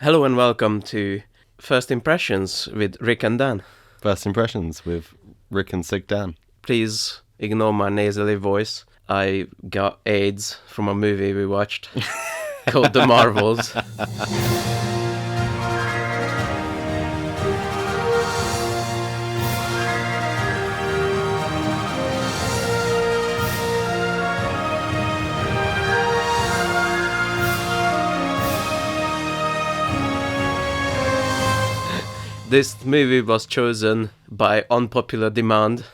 Hello and welcome to First Impressions with Rick and Dan. First Impressions with Rick and Sick Dan. Please ignore my nasally voice. I got AIDS from a movie we watched called The Marvels. This movie was chosen by unpopular demand.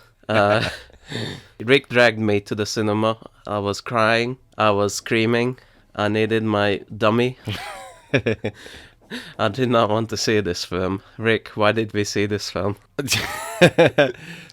Rick dragged me to the cinema. I was crying. I was screaming. I needed my dummy. I did not want to see this film. Rick, why did we see this film?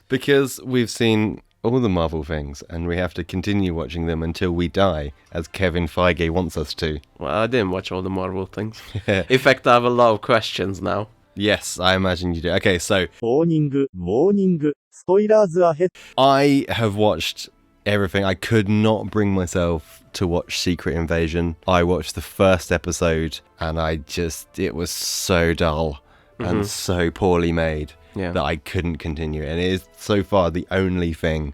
Because we've seen all the Marvel things and we have to continue watching them until we die, as Kevin Feige wants us to. Well, I didn't watch all the Marvel things. In fact, I have a lot of questions now. Yes, I imagine you do. Okay, so Warning, spoilers ahead. I have watched everything. I could not bring myself to watch Secret Invasion. I watched the first episode and it was so dull and so poorly made that I couldn't continue. And it is so far the only thing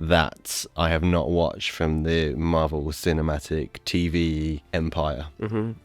that I have not watched from the Marvel Cinematic TV empire.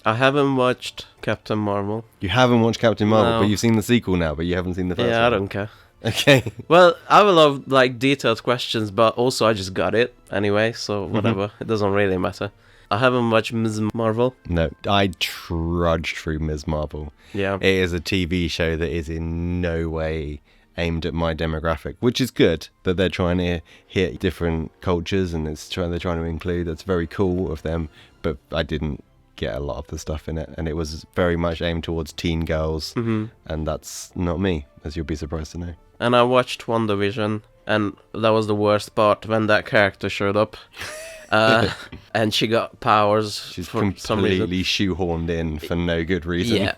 I haven't watched Captain Marvel. You haven't watched Captain Marvel, No. but you've seen the sequel now, but you haven't seen the first one. Yeah, I don't care. Okay. Well, I will have detailed questions, but also I just got it anyway, so whatever. It doesn't really matter. I haven't watched Ms. Marvel. No, I trudged through Ms. Marvel. Yeah. It is a TV show that is in no way aimed at my demographic, which is good that they're trying to hit different cultures and they're trying to include. That's very cool of them, but I didn't get a lot of the stuff in it, and it was very much aimed towards teen girls, and that's not me, as you'll be surprised to know. And I watched WandaVision, and that was the worst part when that character showed up. And she got powers. She's for some reason. completely shoehorned in for no good reason. Yeah.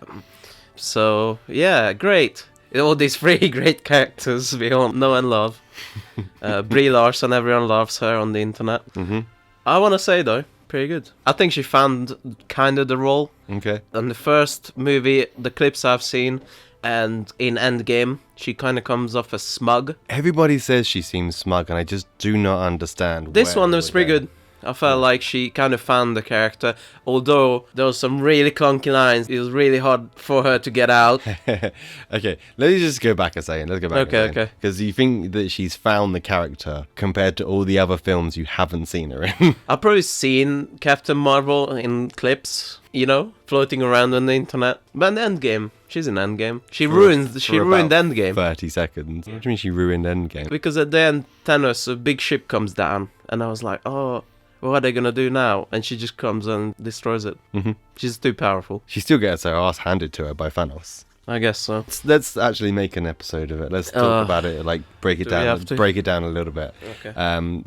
So, yeah, great. All these three great characters we all know and love. Brie Larson, everyone loves her on the internet. I want to say, though, pretty good. I think she found kind of the role. Okay. In the first movie, the clips I've seen, and in Endgame, she kind of comes off as smug. Everybody says she seems smug, and I just do not understand. This one was pretty good. I felt like she kind of found the character, although there was some really clunky lines. It was really hard for her to get out. Okay, let's just go back a second. Let's go back Okay. Because you think that she's found the character compared to all the other films you haven't seen her in. I've probably seen Captain Marvel in clips, floating around on the internet. But in Endgame, she's in Endgame. She ruined Endgame. 30 seconds. What do you mean she ruined Endgame? Because at the end, Thanos, a big ship comes down, and I was like, oh, what are they gonna do now? And she just comes and destroys it. She's too powerful. She still gets her ass handed to her by Thanos. I guess so. Let's actually make an episode of it. Let's talk about it, break it Do we down. have to? Break it down a little bit. Okay.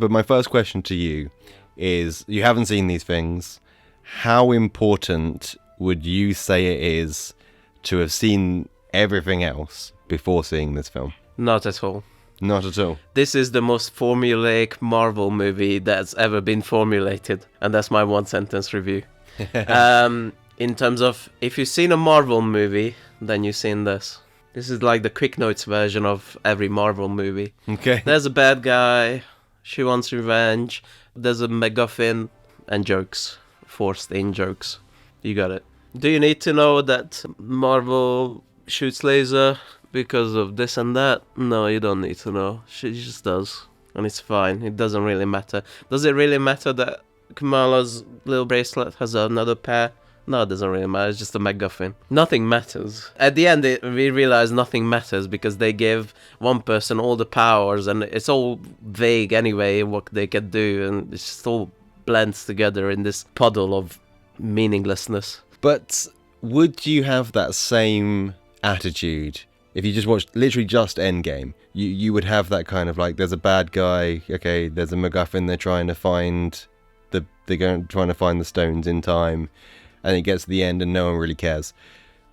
But my first question to you is, you haven't seen these things. How important would you say it is to have seen everything else before seeing this film? Not at all. Not at all. This is the most formulaic Marvel movie that's ever been formulated. And that's my one sentence review. In terms of, if you've seen a Marvel movie, then you've seen this. This is like the Quick Notes version of every Marvel movie. Okay. There's a bad guy, she wants revenge, there's a MacGuffin, and jokes. Forced in jokes. You got it. Do you need to know that Marvel shoots laser because of this and that? No, you don't need to know. She just does. And it's fine. It doesn't really matter. Does it really matter that Kamala's little bracelet has another pair? No, it doesn't really matter. It's just a MacGuffin. Nothing matters. At the end, we realize nothing matters because they give one person all the powers and it's all vague anyway what they can do, and it's just all blends together in this puddle of meaninglessness. But would you have that same attitude if you just watched literally just Endgame? You would have that kind of there's a bad guy, okay, there's a MacGuffin, they're trying to find the stones in time, and it gets to the end and no one really cares.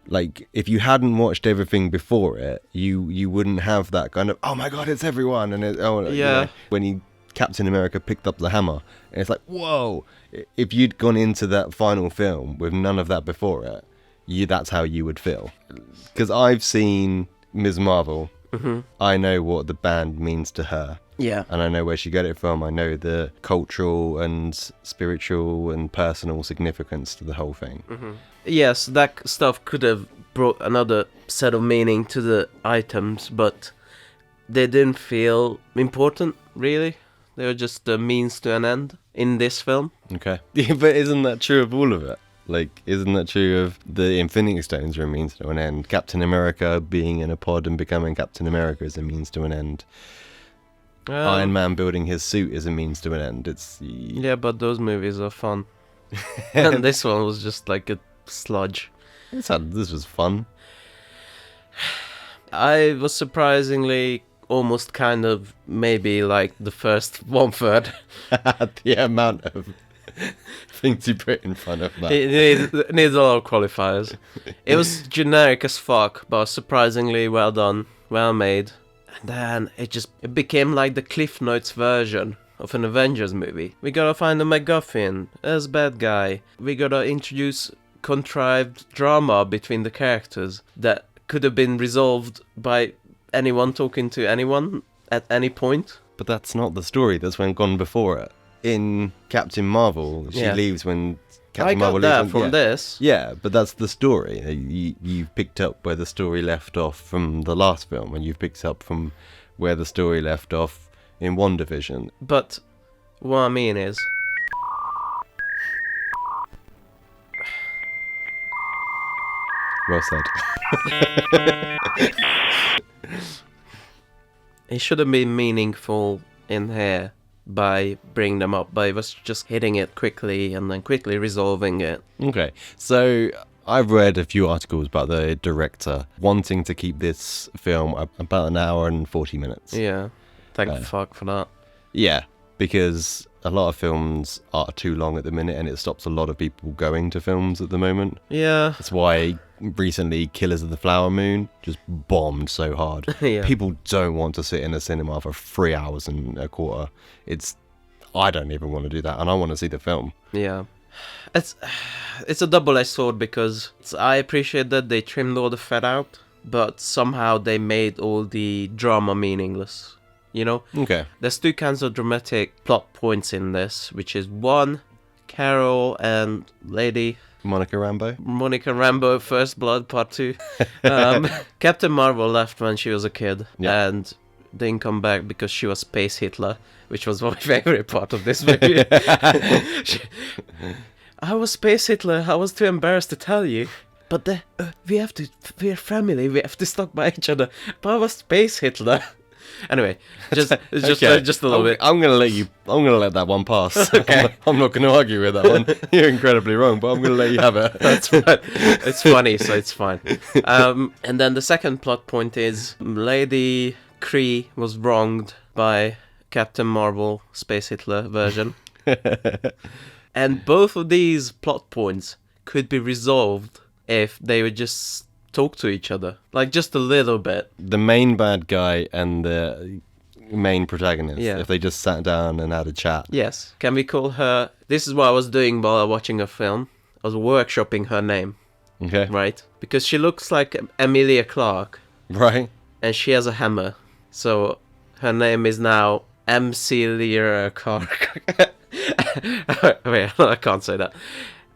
If you hadn't watched everything before it, you wouldn't have that kind of, oh my god, it's everyone, and when Captain America picked up the hammer, and it's like, whoa. If you'd gone into that final film with none of that before it, that's how you would feel. Because I've seen Ms. Marvel. Mm-hmm. I know what the band means to her. Yeah. And I know where she got it from. I know the cultural and spiritual and personal significance to the whole thing. Mm-hmm. Yes, that stuff could have brought another set of meaning to the items, but they didn't feel important, really. They were just a means to an end in this film. Okay. Yeah, but isn't that true of all of it? Like, isn't that true of the Infinity Stones are a means to an end? Captain America being in a pod and becoming Captain America is a means to an end. Iron Man building his suit is a means to an end. Yeah, but those movies are fun. And this one was just like a sludge. This was fun. I was surprisingly almost kind of maybe like the first 1/3. The amount of things you put in front of that. It needs a lot of qualifiers. It was generic as fuck, but surprisingly well done, well made. And then it became like the Cliff Notes version of an Avengers movie. We gotta find a MacGuffin as bad guy. We gotta introduce contrived drama between the characters that could have been resolved by anyone talking to anyone at any point. But that's not the story that's gone before it. In Captain Marvel, she leaves when Captain Marvel got leaves. that from this. Yeah, but that's the story. You've picked up where the story left off from the last film, and you've picked up from where the story left off in WandaVision. But what I mean is, Well said. it should have been meaningful in here by bringing them up, but it was just hitting it quickly and then quickly resolving it. Okay, so I've read a few articles about the director wanting to keep this film about an hour and 40 minutes. Yeah, thank fuck for that. Yeah, because a lot of films are too long at the minute and it stops a lot of people going to films at the moment. Yeah. That's why recently Killers of the Flower Moon just bombed so hard. Yeah. People don't want to sit in a cinema for 3 hours and a quarter. I don't even want to do that, and I want to see the film. Yeah. It's a double-edged sword because I appreciate that they trimmed all the fat out, but somehow they made all the drama meaningless. You know? Okay. There's two kinds of dramatic plot points in this, which is one, Carol and Lady Monica Rambeau, First Blood, Part 2. Captain Marvel left when she was a kid, and didn't come back because she was Space Hitler, which was my favorite part of this movie. I was Space Hitler, I was too embarrassed to tell you. But we're family, we have to stick by each other. But I was Space Hitler. Anyway, just a little bit. I'm gonna let that one pass. Okay. I'm not gonna argue with that one. You're incredibly wrong, but I'm gonna let you have it. That's right. It's funny, so it's fine. And then the second plot point is Lady Kree was wronged by Captain Marvel, Space Hitler version. And both of these plot points could be resolved if they would just talk to each other, like just a little bit. The main bad guy and the main protagonist, if they just sat down and had a chat. Yes. Can we call her... This is what I was doing while watching a film. I was workshopping her name. Okay. Right? Because she looks like Emilia Clarke. Right. And she has a hammer. So her name is now Emilia Clarke. Wait, I can't say that.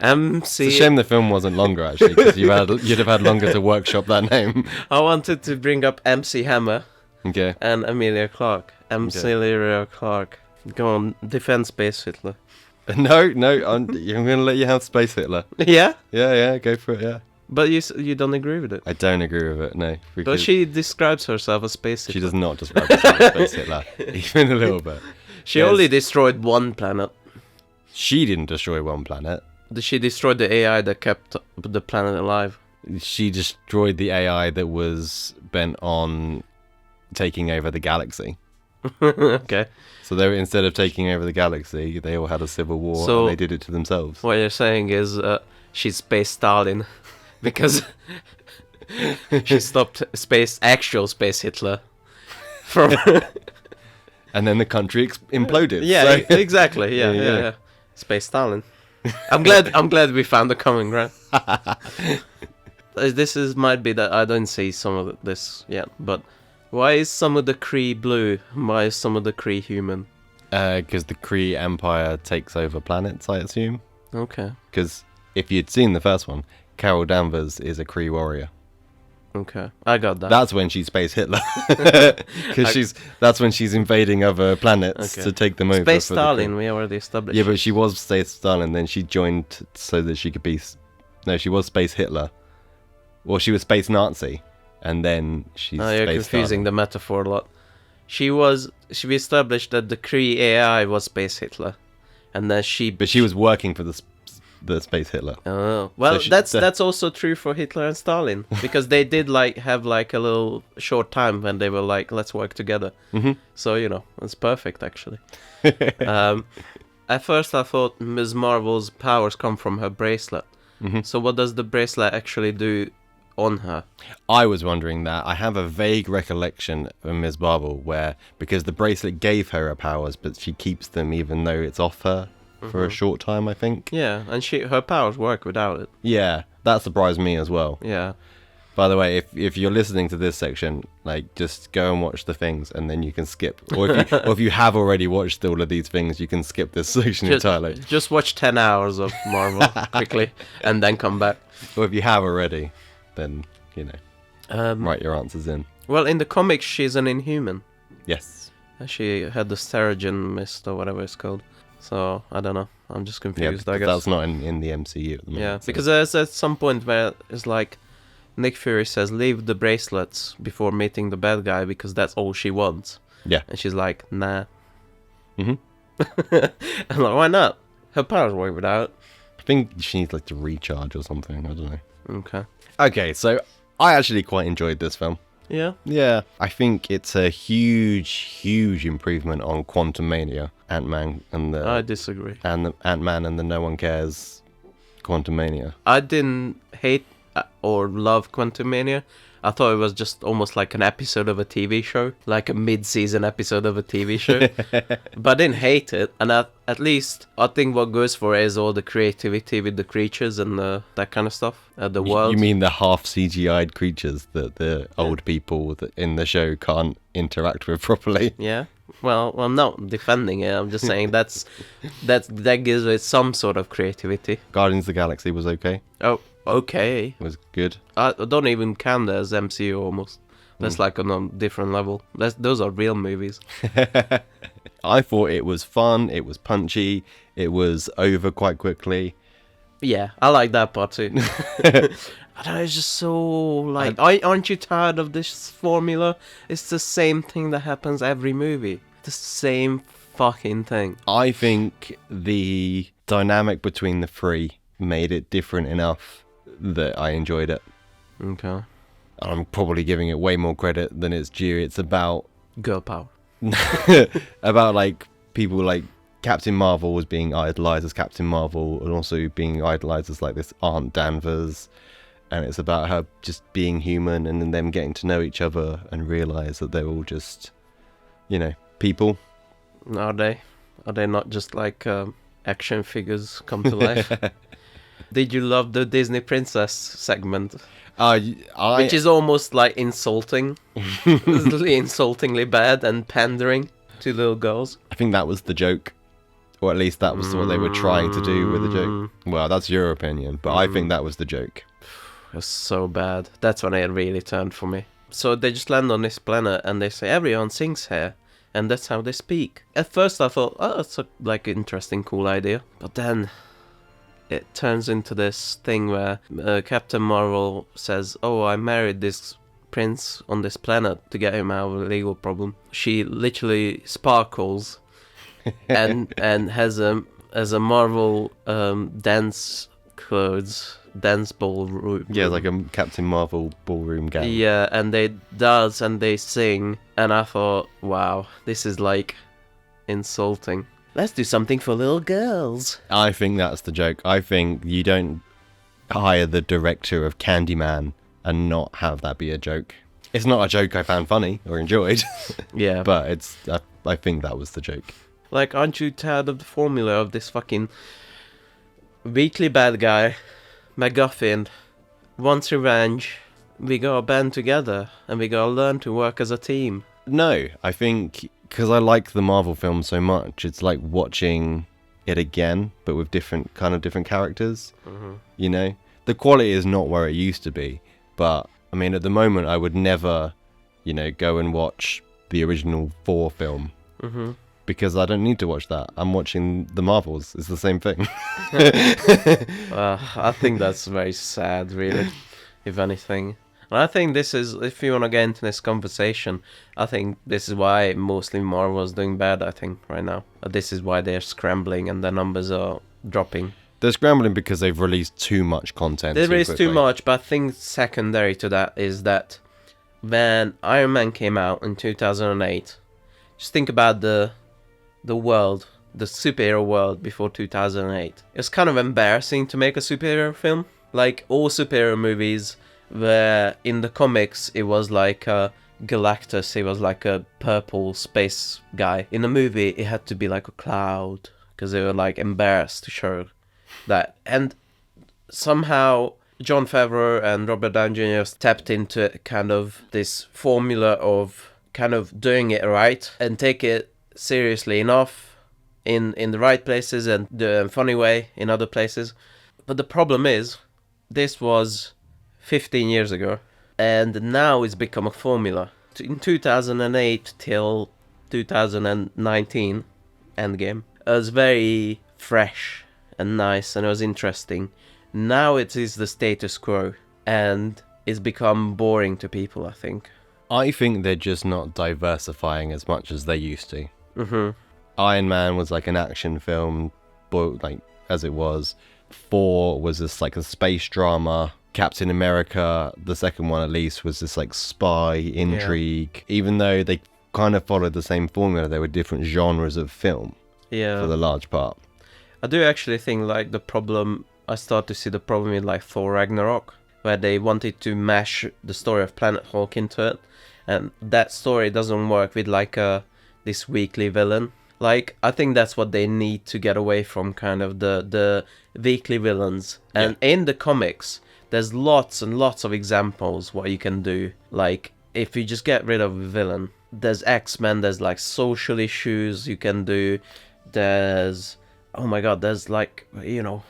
It's a shame the film wasn't longer, actually, because you'd have had longer to workshop that name. I wanted to bring up MC Hammer. Okay. And Emilia Clarke. Emilia Clarke. Go on, defend Space Hitler. No, I'm going to let you have Space Hitler. Yeah? Yeah, go for it, yeah. But you don't agree with it? I don't agree with it, no. But she describes herself as Space Hitler. She does not describe herself as Space Hitler, even a little bit. She only destroyed one planet. She didn't destroy one planet. She destroyed the AI that kept the planet alive. She destroyed the AI that was bent on taking over the galaxy. Okay. So they were, instead of taking over the galaxy, they all had a civil war and they did it to themselves. What you're saying is she's Space Stalin because she stopped actual Space Hitler from... And then the country imploded. Yeah, exactly. Yeah. Space Stalin. I'm glad we found the common ground. This is might be that I don't see some of this yet, but why is some of the Kree blue? Why is some of the Kree human? Because the Kree Empire takes over planets, I assume. Okay. Because if you'd seen the first one, Carol Danvers is a Kree warrior. Okay, I got that. That's when she's Space Hitler. Because that's when she's invading other planets to take them over. Space for the Stalin, Kree. we already established. Yeah, but she was Space Stalin, then she joined so that she could be... No, she was Space Hitler. Well, she was Space Nazi, and then she's Oh, you're Space confusing Stalin. the metaphor a lot. We established that the Kree AI was Space Hitler, and then But she was working for the Space Hitler. Oh well, So that's also true for Hitler and Stalin, because they did have a little short time when they were like, let's work together. Mm-hmm. So it's perfect actually. At first I thought Ms. Marvel's powers come from her bracelet. Mm-hmm. So what does the bracelet actually do on her? I was wondering that. I have a vague recollection of Ms. Marvel where, because the bracelet gave her her powers, but she keeps them even though it's off her for a short time, I think. Yeah, and her powers work without it. Yeah, that surprised me as well. Yeah. By the way, if you're listening to this section, just go and watch the things, and then you can skip. Or if you have already watched all of these things, you can skip this section entirely. Just watch 10 hours of Marvel quickly, and then come back. Or if you have already, then write your answers in. Well, in the comics, she's an Inhuman. Yes. She had the Sterigin mist or whatever it's called. So, I don't know. I'm just confused, I guess. That's not in the MCU at the moment. Yeah, so. because there's at some point where it's like Nick Fury says, leave the bracelets before meeting the bad guy because that's all she wants. Yeah. And she's like, nah. Mm-hmm. I'm like, why not? Her powers work without. I think she needs to recharge or something. I don't know. Okay. Okay, so I actually quite enjoyed this film. Yeah? Yeah. I think it's a huge improvement on Quantumania. Ant-Man and the... I disagree. And the Ant-Man and the No One Cares Quantumania. I didn't hate or love Quantumania. I thought it was just almost like an episode of a TV show, like a mid-season episode of a TV show. But I didn't hate it, and at least I think what goes for it is all the creativity with the creatures and that kind of stuff. The world. You mean the half CGI'd creatures that the old people in the show can't interact with properly? Yeah. Well, I'm not defending it. I'm just saying that gives it some sort of creativity. Guardians of the Galaxy was okay. Oh, okay. It was good. I don't even count that as MCU almost. That's like on a different level. Those are real movies. I thought it was fun. It was punchy. It was over quite quickly. Yeah, I like that part too. I don't know, it's just so like, aren't you tired of this formula? It's the same thing that happens every movie. The same fucking thing. I think the dynamic between the three made it different enough that I enjoyed it. Okay. I'm probably giving it way more credit than it's due. It's about girl power. about people like Captain Marvel was being idolized as Captain Marvel, and also being idolized as this Aunt Danvers. And it's about her just being human, and then them getting to know each other and realize that they're all just, people. Are they? Are they not just action figures come to life? Did you love the Disney Princess segment? Which is almost insulting. Insultingly bad and pandering to little girls. I think that was the joke. Or at least that was what they were trying to do with the joke. Well, that's your opinion, but I think that was the joke. It was so bad. That's when it really turned for me. So they just land on this planet and they say everyone sings here. And that's how they speak. At first I thought, oh, that's a interesting, cool idea. But then it turns into this thing where Captain Marvel says, oh, I married this prince on this planet to get him out of a legal problem. She literally sparkles and has a Marvel dance clothes, dance ballroom. Yeah, like a Captain Marvel ballroom gown. Yeah, and they dance and they sing, and I thought, wow, this is insulting. Let's do something for little girls. I think that's the joke. I think you don't hire the director of Candyman and not have that be a joke. It's not a joke I found funny or enjoyed. Yeah. But I think that was the joke. Aren't you tired of the formula of this fucking weekly bad guy, MacGuffin, wants revenge, we gotta band together and we gotta learn to work as a team. No, I think because I like the Marvel film so much, it's like watching it again, but with different characters. You know, the quality is not where it used to be, but I mean, at the moment, I would never, you know, go and watch the original Thor film because I don't need to watch that. I'm watching the Marvels. It's the same thing. I think that's very sad, really, if anything. And I think this is, if you want to get into this conversation, I think this is why mostly Marvel is doing bad, I think, right now. This is why they're scrambling and their numbers are dropping. They're scrambling because they've released too much content. They released too much, but I think secondary to that is that when Iron Man came out in 2008, just think about the world, the superhero world before 2008. It's kind of embarrassing to make a superhero film. Like, all superhero movies, where in the comics it was like Galactus, he was like a purple space guy. In the movie it had to be like a cloud, because they were like embarrassed to show that. And somehow Jon Favreau and Robert Downey Jr. stepped into kind of this formula of kind of doing it right and take it seriously enough in the right places and the funny way in other places. But the problem is, this was 15 years ago, and now it's become a formula. In 2008 till 2019, Endgame, it was very fresh and nice, and it was interesting. Now it is the status quo, and it's become boring to people, I think. I think they're just not diversifying as much as they used to. Iron Man was like an action film, but like as it was. Thor was this like a space drama. Captain America, the second one at least, was this like spy intrigue. Even though they kind of followed the same formula, they were different genres of film for the large part. I do actually think like I start to see the problem with like Thor Ragnarok, where they wanted to mash the story of Planet Hulk into it, and that story doesn't work with like this weekly villain. Like, I think that's what they need to get away from, kind of the weekly villains. And in the comics, there's lots and lots of examples what you can do. Like, if you just get rid of a villain, there's X-Men, there's like social issues you can do. There's, oh my god, there's like, you know,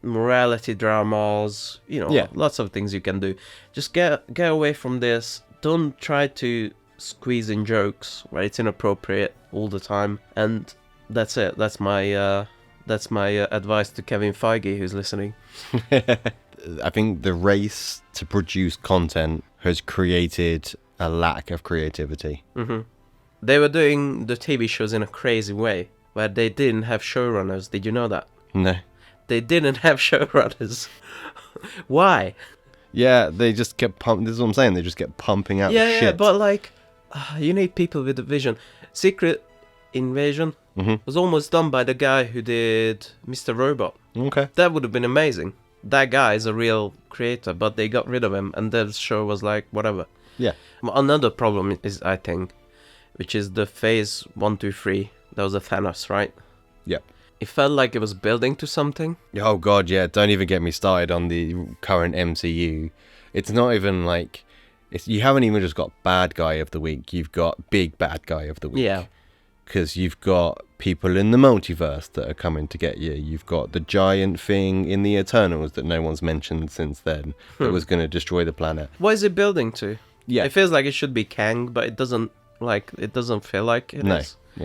morality dramas, you know, lots of things you can do. Just get away from this. Don't try to squeeze in jokes where it's inappropriate all the time. And that's it. That's my advice to Kevin Feige, who's listening. I think the race to produce content has created a lack of creativity. They were doing the TV shows in a crazy way, where they didn't have showrunners. Did you know that? No. They didn't have showrunners. Why? Yeah, they just kept pumping. This is what I'm saying. They just kept pumping out shit. Yeah, but like, you need people with a vision. Secret Invasion was almost done by the guy who did Mr. Robot. Okay. That would have been amazing. That guy is a real creator, but they got rid of him, and the show was like, whatever. Yeah. Another problem is, I think, which is the phase 1, 2, 3. That was a Thanos, right? Yep. It felt like it was building to something. Oh god, yeah. Don't even get me started on the current MCU. It's not even like... you haven't even just got bad guy of the week. You've got big bad guy of the week. Yeah. Because you've got people in the multiverse that are coming to get you. You've got the giant thing in the Eternals that no one's mentioned since then that was going to destroy the planet. What is it building to? Yeah. It feels like it should be Kang, but it doesn't feel like it is. No,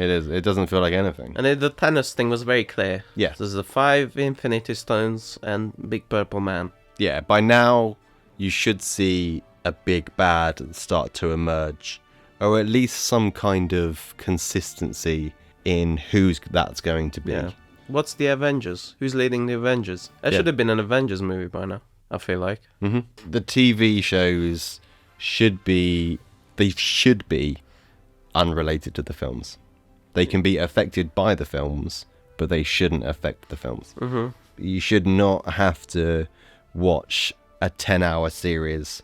it is. It doesn't feel like anything. And the Thanos thing was very clear. Yeah. There's the 5 Infinity Stones and Big Purple Man. Yeah, by now you should see a big bad start to emerge, or at least some kind of consistency in who's that's going to be. Yeah. What's the Avengers? Who's leading the Avengers? It should have been an Avengers movie by now, I feel like. The TV shows should be unrelated to the films. They can be affected by the films, but they shouldn't affect the films. You should not have to watch a 10-hour series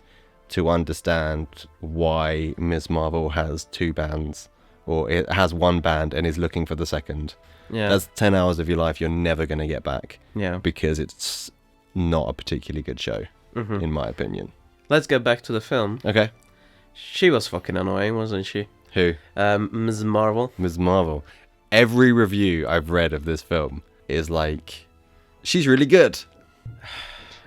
to understand why Ms. Marvel has 2 bands, or it has 1 band and is looking for the second. Yeah. That's 10 hours of your life you're never going to get back. Yeah. Because it's not a particularly good show. in my opinion. Let's get back to the film. Okay. She was fucking annoying, wasn't she? Who? Ms. Marvel. Ms. Marvel. Every review I've read of this film is like, she's really good.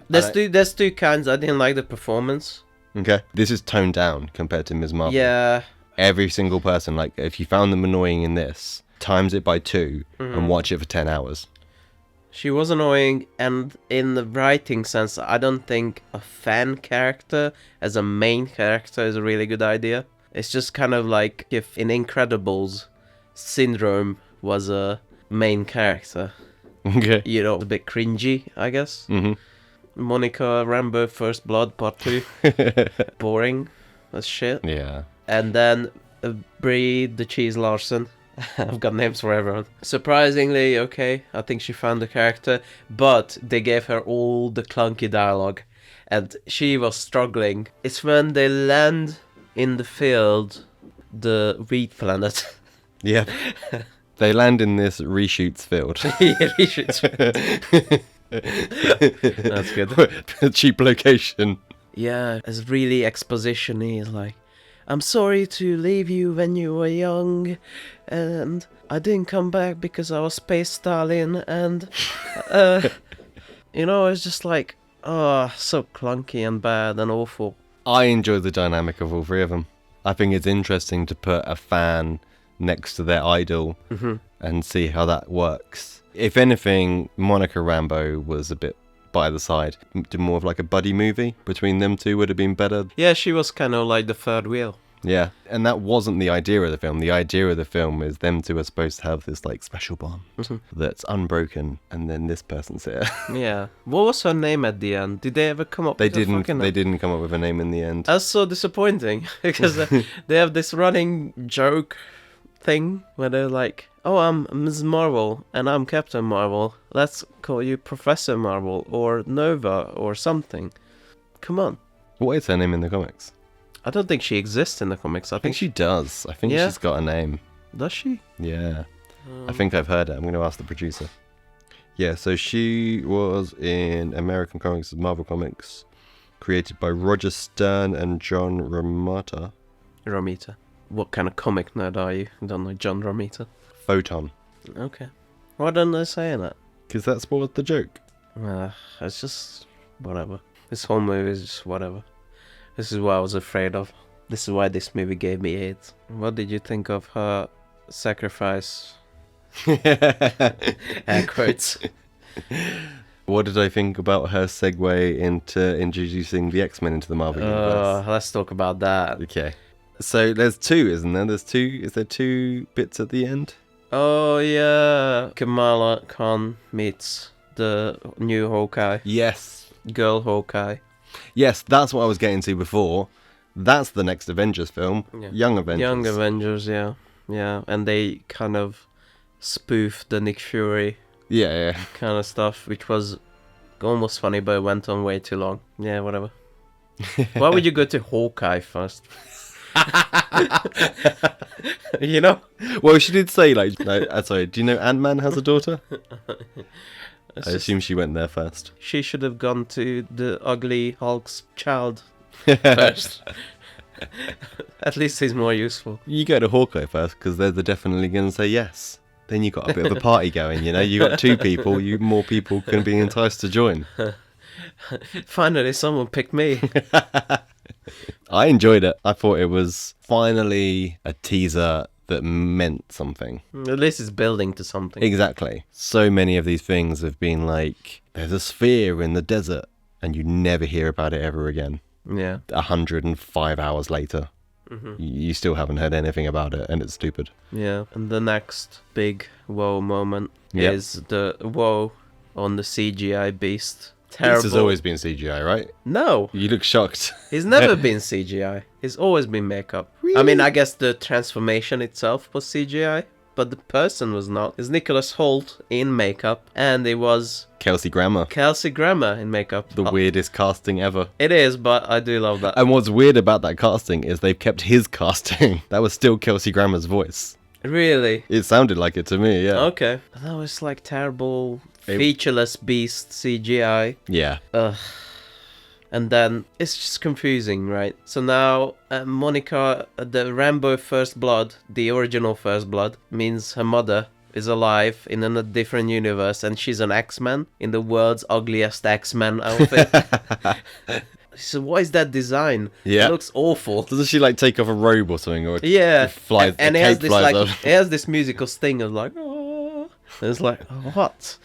There's two kinds. I didn't like the performance. Okay. This is toned down compared to Ms. Marvel. Yeah. Every single person, like, if you found them annoying in this, times it by 2 and watch it for 10 hours. She was annoying, and in the writing sense, I don't think a fan character as a main character is a really good idea. It's just kind of like if in Incredibles, Syndrome was a main character. Okay. You know, a bit cringy, I guess. Mm-hmm. Monica Rambeau First Blood Part 2. Boring as shit. Yeah. And then Brie the Cheese Larson. I've got names for everyone. Surprisingly, okay, I think she found the character, but they gave her all the clunky dialogue, and she was struggling. It's when they land in the field, the wheat planet. Yeah. They land in this reshoots field. Yeah, that's good. Cheap location. Yeah, it's really exposition-y. It's like, I'm sorry to leave you when you were young, and I didn't come back because I was Space Stalin, and, you know, it's just like, oh, so clunky and bad and awful. I enjoy the dynamic of all three of them. I think it's interesting to put a fan next to their idol and see how that works. If anything, Monica Rambeau was a bit by the side. More of like a buddy movie between them two would have been better. Yeah, she was kind of like the third wheel. Yeah, and that wasn't the idea of the film. The idea of the film is them two are supposed to have this like special bond that's unbroken, and then this person's here. Yeah. What was her name at the end? Did they ever come up They with a didn't. fucking They didn't come up with a name in the end. That's so disappointing because they have this running joke thing where they're like, oh, I'm Ms. Marvel and I'm Captain Marvel. Let's call you Professor Marvel or Nova or something. Come on. What is her name in the comics? I don't think she exists in the comics. I think she does. I think Yeah? she's got a name. Does she? Yeah. I think I've heard it. I'm going to ask the producer. Yeah, so she was in American Comics and Marvel Comics, created by Roger Stern and John Romita. Romita. What kind of comic nerd are you? I don't know John Romita. Photon. Okay. Why don't they say that? Because that's what was the joke. It's just whatever. This whole movie is just whatever. This is what I was afraid of. This is why this movie gave me AIDS. What did you think of her sacrifice? Air quotes. What did I think about her segue into introducing the X-Men into the Marvel Universe? Let's talk about that. Okay. So there's two, isn't there? Is there two bits at the end? Oh yeah, Kamala Khan meets the new Hawkeye. Yes. Girl Hawkeye. Yes, that's what I was getting to before. That's the next Avengers film. Yeah. Young Avengers. Young Avengers, yeah. Yeah, and they kind of spoofed the Nick Fury Yeah. kind of stuff, which was almost funny, but it went on way too long. Yeah, whatever. Why would you go to Hawkeye first? You know? Well, she did say, like, no, sorry, do you know Ant-Man has a daughter? I assume she went there first. She should have gone to the ugly Hulk's child first. At least he's more useful. You go to Hawkeye first, because they're definitely going to say yes. Then you got a bit of a party going, you know? You got two people, more people can be enticed to join. Finally, someone picked me. I enjoyed it. I thought it was finally a teaser that meant something. At least it's building to something. Exactly. So many of these things have been like, there's a sphere in the desert, and you never hear about it ever again. Yeah. 105 hours later. You still haven't heard anything about it, and it's stupid. Yeah. And the next big whoa moment Yep. is the whoa on the CGI beast. Terrible. This has always been CGI, right? No, You look shocked. he's never been CGI. He's always been makeup. I mean, I guess the transformation itself was CGI, but the person was not. It's Nicholas Hoult in makeup, and it was Kelsey Grammer. Kelsey Grammer in makeup. The weirdest casting ever. It is, but I do love that. And what's weird about that casting is they've kept his casting. That was still Kelsey Grammer's voice. Really? It sounded like it to me, yeah. Okay. That was like terrible, featureless beast CGI. Yeah. Ugh. And then it's just confusing, right? So now Monica, the Rambo First Blood, the original First Blood, means her mother is alive in a different universe, and she's an X-Men in the world's ugliest X-Men outfit. So what is that design? Yeah. It looks awful. Doesn't she like take off a robe or something? Or Yeah. flies, and a it has cape this flies like off. it has this musical sting of like, oh. And it's like, what?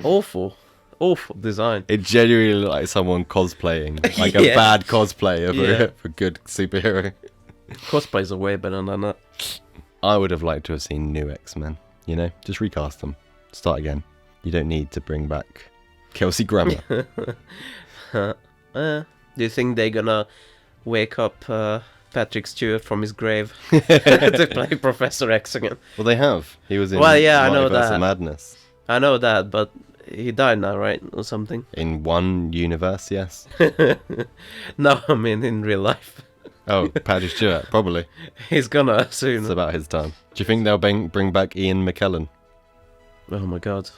Awful design. It genuinely looked like someone cosplaying, like a Yeah. bad cosplay of Yeah. a good superhero. Cosplays are way better than that. I would have liked to have seen new X-Men, you know? Just recast them. Start again. You don't need to bring back Kelsey Grammer. Do you think they're gonna wake up Patrick Stewart from his grave to play Professor X again? Well, they have. He was in Well, yeah, I know Multiverse that. of Madness. I know that, but he died now, right? Or something? In one universe, yes. No, I mean in real life. Oh, Patrick Stewart, probably. He's gonna soon. It's about his time. Do you think they'll bring back Ian McKellen? Oh my god.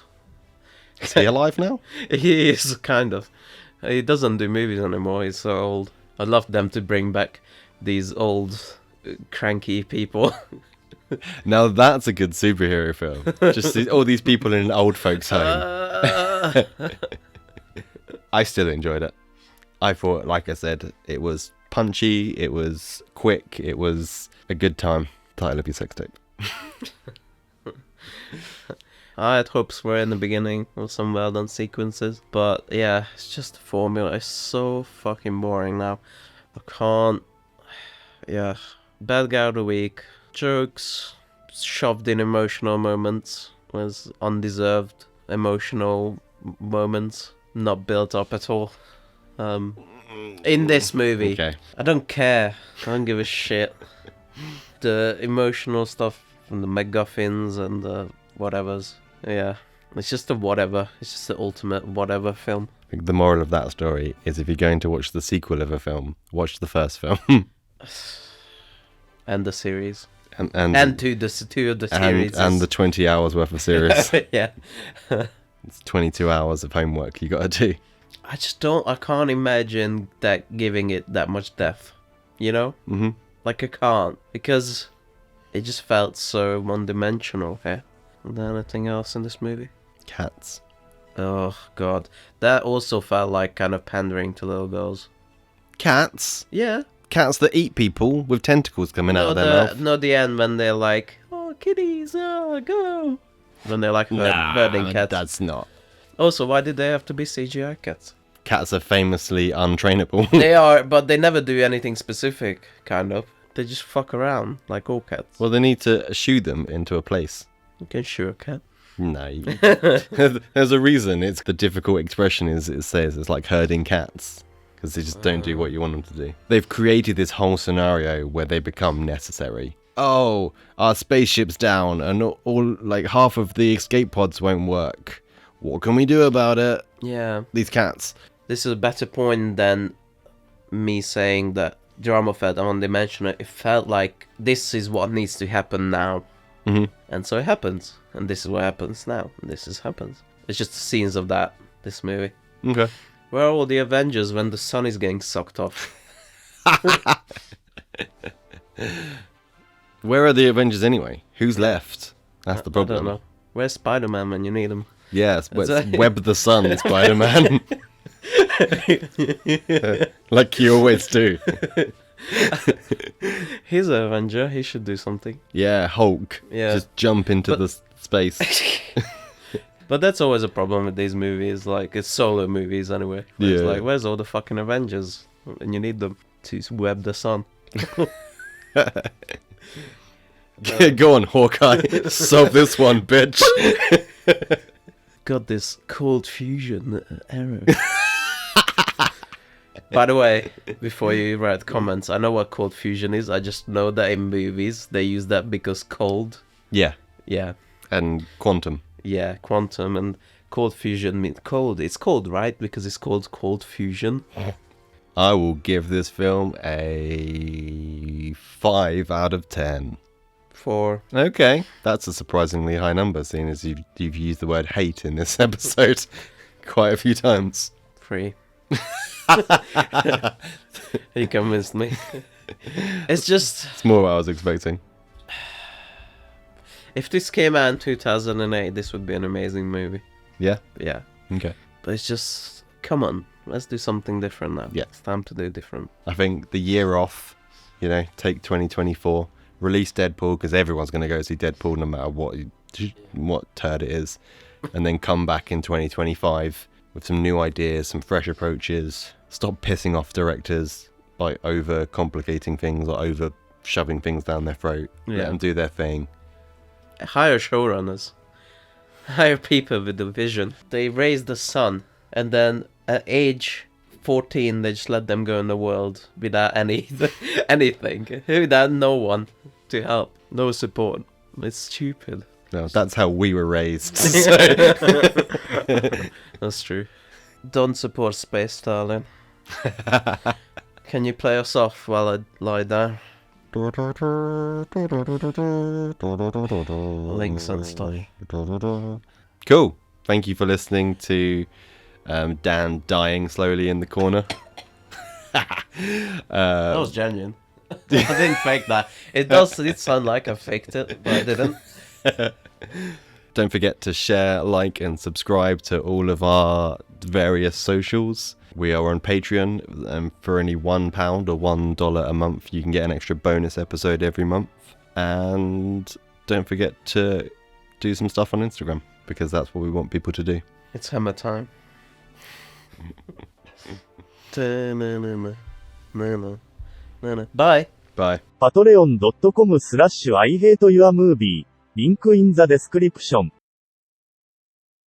Is he alive now? He is, kind of. He doesn't do movies anymore, he's so old. I'd love them to bring back these old, cranky people. Now that's a good superhero film. Just all these people in an old folks' home. I still enjoyed it. I thought, like I said, it was punchy, it was quick, it was a good time. Title of your sex tape. I had hopes for it in the beginning of some well done sequences, but yeah, it's just the formula. It's so fucking boring now. I can't. Yeah. Bad guy of the week. Jokes shoved in emotional moments was undeserved emotional moments, not built up at all. In this movie, Okay. I don't care. I don't give a shit. The emotional stuff from the MacGuffins and the whatevers. Yeah, it's just a whatever. It's just the ultimate whatever film. I think the moral of that story is if you're going to watch the sequel of a film, watch the first film. And the series. and two of the series. and the 20 hours worth of series. Yeah. It's 22 hours of homework you gotta do. I can't imagine that giving it that much depth. You know? Mm-hmm. Like I can't. Because it just felt so one-dimensional here. And then anything else in this movie? Cats. Oh, God. That also felt like kind of pandering to little girls. Cats? Yeah. Cats that eat people with tentacles coming out of their mouth. Not the end when they're like, oh, kitties, oh, go. When they're like herding cats. That's not. Also, why did they have to be CGI cats? Cats are famously untrainable. They are, but they never do anything specific, kind of. They just fuck around, like all cats. Well, they need to shoo them into a place. You can shoot a cat. No. There's a reason. It's the difficult expression is it says it's like herding cats. Because they just don't do what you want them to do. They've created this whole scenario where they become necessary. Oh, our spaceship's down and all like half of the escape pods won't work. What can we do about it? Yeah. These cats. This is a better point than me saying that drama felt one-dimensional. It felt like this is what needs to happen now. Mm-hmm. And so it happens. And this is what happens now. And this happens. It's just the scenes of that, this movie. Okay. Where are all the Avengers when the sun is getting sucked off? Where are the Avengers anyway? Who's left? That's the problem. I don't know. Where's Spider-Man when you need him? Yes, Web the Sun, Spider-Man. Like you always do. He's an Avenger. He should do something. Yeah, Hulk. Yeah. Just jump into the space. But that's always a problem with these movies. Like, it's solo movies anyway. It's Yeah. like, where's all the fucking Avengers? And you need them to web the sun. Go on, Hawkeye. Solve this one, bitch. Got this cold fusion error. By the way, before you write comments, I know what cold fusion is. I just know that in movies they use that because cold. Yeah, Yeah. and Quantum. Yeah, quantum and cold fusion means cold. It's cold, right? Because it's called cold fusion. I will give this film a 5 out of 10. 4. Okay, that's a surprisingly high number, seeing as you've used the word hate in this episode quite a few times. 3. You convinced me. It's just, It's more what I was expecting. if this came out in 2008, this would be an amazing movie. Yeah? Yeah. Okay. But it's just, come on, let's do something different now. Yeah. It's time to do different. I think the year off, you know, take 2024, release Deadpool, because everyone's going to go see Deadpool no matter what turd it is, and then come back in 2025 with some new ideas, some fresh approaches. Stop pissing off directors by over complicating things or over shoving things down their throat. Yeah. Let them do their thing. Hire showrunners. Hire people with the vision. They raise the son, and then at age 14, they just let them go in the world without anything, without no one to help, no support. It's stupid. No, that's how we were raised. That's true. Don't support space, darling. Can you play us off while I lie down? Links and stuff. Cool. Thank you for listening to Dan dying slowly in the corner. That was genuine. I didn't fake that. It does sound like I faked it, but I didn't. Don't forget to share, like, and subscribe to all of our various socials. We are on Patreon, and for only £1 or $1 a month, you can get an extra bonus episode every month. And don't forget to do some stuff on Instagram, because that's what we want people to do. It's hammer time. Bye. Bye. patreon.com/IHateYourMovie リンク in the description